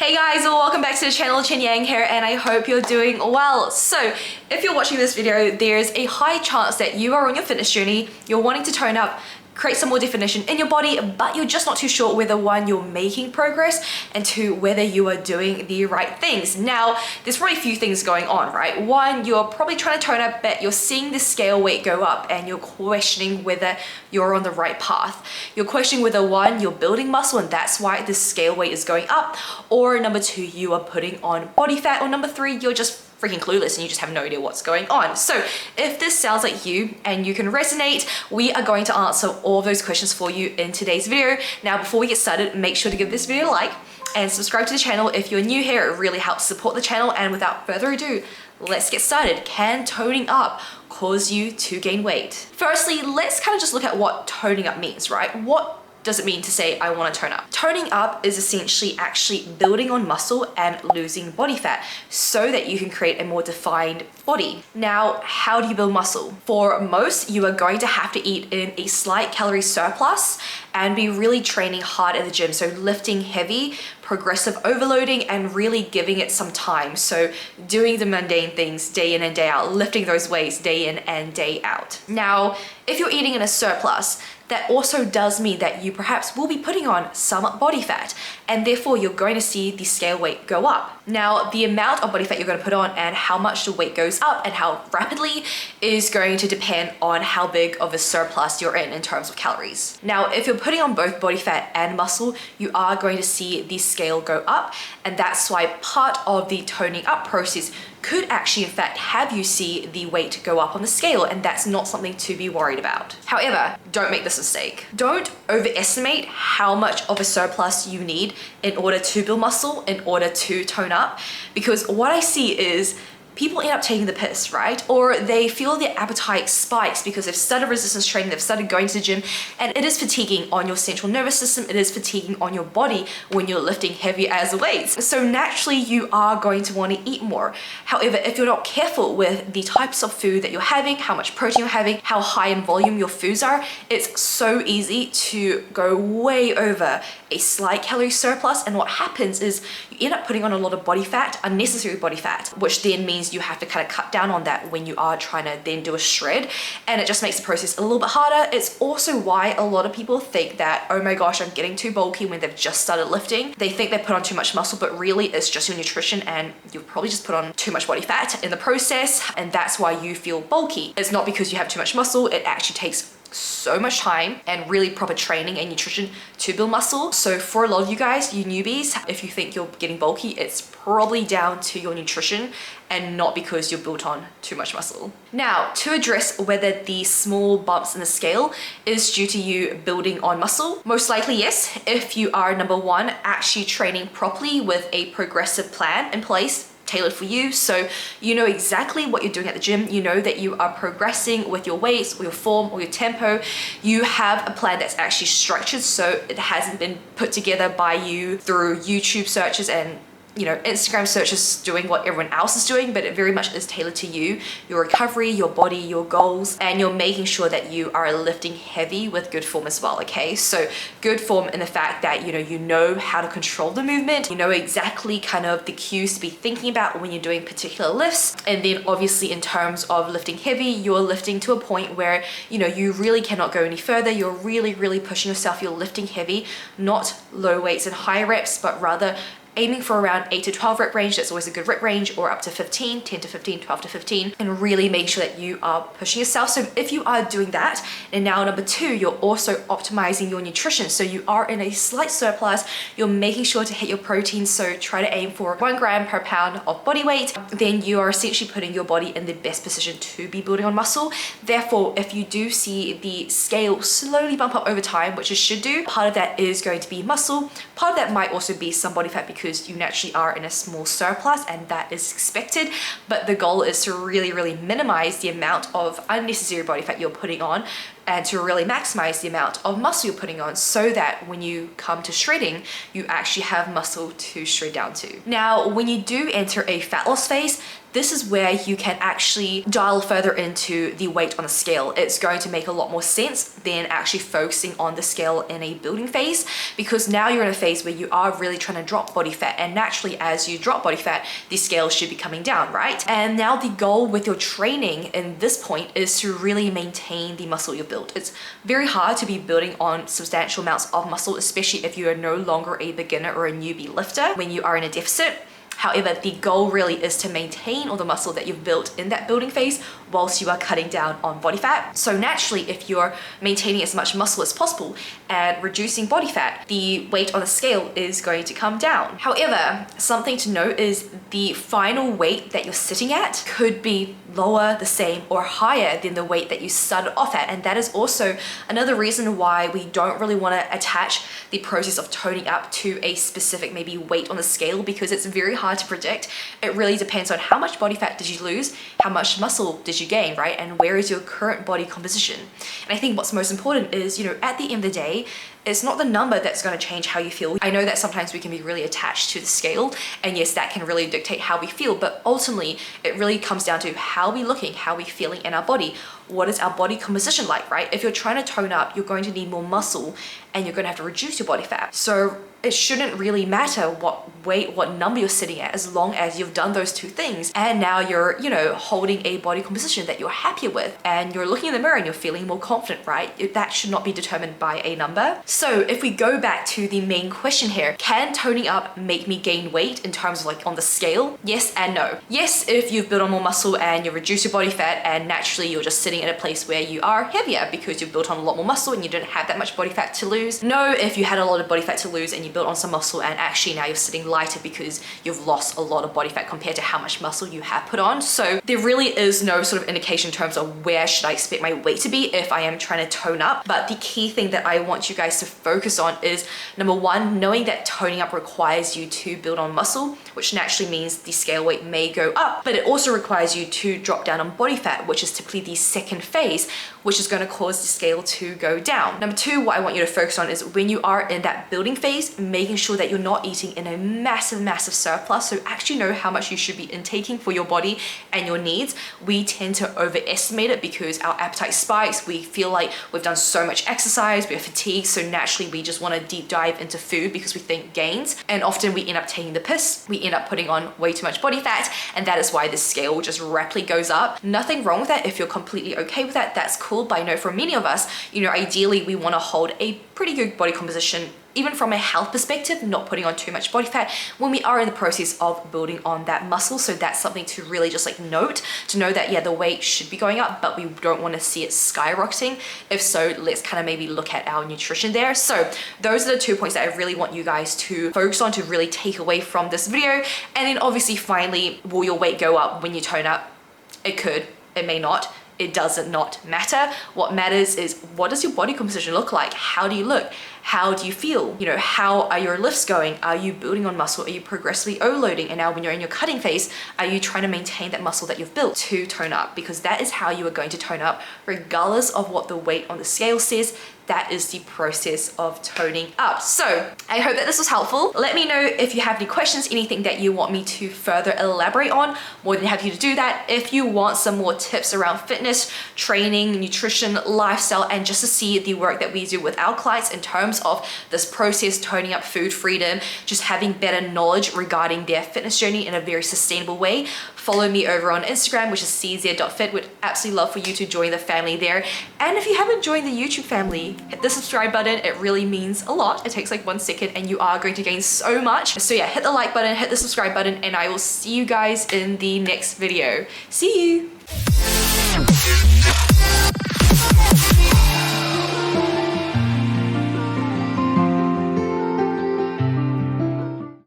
Hey guys, welcome back to the channel. Chen Yang here, and I hope you're doing well. So if you're watching this video, there's a high chance that you are on your fitness journey, you're wanting to tone up, create some more definition in your body, but you're just not too sure whether one, you're making progress, and two, whether you are doing the right things. Now, there's probably a few things going on, right? One, you're probably trying to tone up, but you're seeing the scale weight go up and you're questioning whether you're on the right path. You're questioning whether one, you're building muscle and that's why the scale weight is going up, or number two, you are putting on body fat, or number three, you're just freaking clueless and you just have no idea what's going on. So if this sounds like you and you can resonate, we are going to answer all of those questions for you in today's video. Now, before we get started, make sure to give this video a like and subscribe to the channel if you're new here. It really helps support the channel. And without further ado, let's get started. Can toning up cause you to gain weight? Firstly, let's kind of just look at what toning up means, right? What does it mean to say I want to tone up? Toning up is essentially actually building on muscle and losing body fat so that you can create a more defined body. Now, how do you build muscle? For most, you are going to have to eat in a slight calorie surplus and be really training hard at the gym. So lifting heavy, progressive overloading, and really giving it some time. So doing the mundane things day in and day out, lifting those weights day in and day out. Now, if you're eating in a surplus, that also does mean that you perhaps will be putting on some body fat, and therefore you're going to see the scale weight go up. Now, the amount of body fat you're going to put on and how much the weight goes up and how rapidly is going to depend on how big of a surplus you're in terms of calories. Now, if you're putting on both body fat and muscle, you are going to see the scale go up, and that's why part of the toning up process could actually in fact have you see the weight go up on the scale, and that's not something to be worried about. However, don't make this mistake. Don't overestimate how much of a surplus you need in order to build muscle, in order to tone up, because what I see is people end up taking the piss, right? Or they feel their appetite spikes because they've started resistance training, they've started going to the gym, and it is fatiguing on your central nervous system, it is fatiguing on your body when you're lifting heavy as weights. So naturally, you are going to want to eat more. However, if you're not careful with the types of food that you're having, how much protein you're having, how high in volume your foods are, it's so easy to go way over a slight calorie surplus. And what happens is you end up putting on a lot of body fat, unnecessary body fat, which then means you have to kind of cut down on that when you are trying to then do a shred, and it just makes the process a little bit harder. It's also why a lot of people think that, oh my gosh, I'm getting too bulky when they've just started lifting. They think they put on too much muscle, but really it's just your nutrition, and you've probably just put on too much body fat in the process, and that's why you feel bulky. It's not because you have too much muscle, it actually takes so much time and really proper training and nutrition to build muscle. So for a lot of you guys, you newbies, if you think you're getting bulky, it's probably down to your nutrition and not because you're built on too much muscle. Now, to address whether the small bumps in the scale is due to you building on muscle, most likely yes, if you are, number one, actually training properly with a progressive plan in place tailored for you. So you know exactly what you're doing at the gym. You know that you are progressing with your weights or your form or your tempo. You have a plan that's actually structured, so it hasn't been put together by you through YouTube searches and Instagram searches doing what everyone else is doing, but it very much is tailored to you, your recovery, your body, your goals, and you're making sure that you are lifting heavy with good form as well, okay? So good form in the fact that you know how to control the movement, you know exactly kind of the cues to be thinking about when you're doing particular lifts, and then obviously in terms of lifting heavy, you're lifting to a point where you really cannot go any further. You're really pushing yourself. You're lifting heavy, not low weights and high reps, but rather aiming for around 8 to 12 rep range. That's always a good rep range, or up to 15, 10 to 15, 12 to 15, and really make sure that you are pushing yourself. So if you are doing that, and now number two, you're also optimizing your nutrition. So you are in a slight surplus, you're making sure to hit your protein. So try to aim for 1 gram per pound of body weight. Then you are essentially putting your body in the best position to be building on muscle. Therefore, if you do see the scale slowly bump up over time, which it should do, part of that is going to be muscle. Part of that might also be some body fat because you naturally are in a small surplus, and that is expected. But the goal is to really minimize the amount of unnecessary body fat you're putting on and to really maximize the amount of muscle you're putting on so that when you come to shredding, you actually have muscle to shred down to. Now, when you do enter a fat loss phase, this is where you can actually dial further into the weight on the scale. It's going to make a lot more sense than actually focusing on the scale in a building phase, because now you're in a phase where you are really trying to drop body fat, and naturally as you drop body fat, the scale should be coming down, right? And now the goal with your training in this point is to really maintain the muscle you've built. It's very hard to be building on substantial amounts of muscle, especially if you are no longer a beginner or a newbie lifter when you are in a deficit. However, the goal really is to maintain all the muscle that you've built in that building phase whilst you are cutting down on body fat. So naturally, if you're maintaining as much muscle as possible and reducing body fat, the weight on the scale is going to come down. However, something to note is the final weight that you're sitting at could be lower, the same, or higher than the weight that you started off at. And that is also another reason why we don't really want to attach the process of toning up to a specific maybe weight on the scale, because it's very hard to predict. It really depends on how much body fat did you lose, how much muscle did you gain, right? And where is your current body composition? And I think what's most important is, at the end of the day, it's not the number that's going to change how you feel. I know that sometimes we can be really attached to the scale, and yes, that can really dictate how we feel, but ultimately it really comes down to how we're looking, how we're feeling in our body. What is our body composition like, right? If you're trying to tone up, you're going to need more muscle and you're going to have to reduce your body fat. So it shouldn't really matter what weight, what number you're sitting at, as long as you've done those two things. And now you're, holding a body composition that you're happier with, and you're looking in the mirror and you're feeling more confident, right? That should not be determined by a number. So if we go back to the main question here, can toning up make me gain weight in terms of on the scale? Yes and no. Yes, if you've built on more muscle and you reduce your body fat, and naturally you're just sitting in a place where you are heavier because you've built on a lot more muscle and you didn't have that much body fat to lose. No, if you had a lot of body fat to lose and you built on some muscle and actually now you're sitting lighter because you've lost a lot of body fat compared to how much muscle you have put on. So there really is no sort of indication in terms of where should I expect my weight to be if I am trying to tone up. But the key thing that I want you guys to focus on is, number one, knowing that toning up requires you to build on muscle, which naturally means the scale weight may go up, but it also requires you to drop down on body fat, which is typically the second phase, which is going to cause the scale to go down. Number two, what I want you to focus on is when you are in that building phase, making sure that you're not eating in a massive surplus. So actually know how much you should be intaking for your body and your needs. We tend to overestimate it because our appetite spikes. We feel like we've done so much exercise, we're fatigued, so naturally we just want to deep dive into food because we think gains, and often we end up taking the piss. We end up putting on way too much body fat, and that is why the scale just rapidly goes up. Nothing wrong with that. If you're completely okay with that, that's cool. But I know for many of us, ideally we want to hold a pretty good body composition, even from a health perspective, not putting on too much body fat when we are in the process of building on that muscle. So that's something to really just note, to know that, yeah, the weight should be going up, but we don't want to see it skyrocketing. If so, let's kind of maybe look at our nutrition there. So those are the 2 points that I really want you guys to focus on, to really take away from this video. And then obviously, finally, will your weight go up when you tone up? It could, it may not. It does not matter. What matters is, what does your body composition look like? How do you look? How do you feel? How are your lifts going? Are you building on muscle? Are you progressively overloading? And now when you're in your cutting phase, are you trying to maintain that muscle that you've built to tone up? Because that is how you are going to tone up, regardless of what the weight on the scale says. That is the process of toning up. So I hope that this was helpful. Let me know if you have any questions, anything that you want me to further elaborate on. More than happy to do that. If you want some more tips around fitness, training, nutrition, lifestyle, and just to see the work that we do with our clients in terms of this process, toning up, food freedom, just having better knowledge regarding their fitness journey in a very sustainable way, follow me over on Instagram, which is cz.fit. Would absolutely love for you to join the family there. And if you haven't joined the YouTube family, hit the subscribe button. It really means a lot. It takes 1 second and you are going to gain so much. So yeah, hit the like button, hit the subscribe button, and I will see you guys in the next video. See you.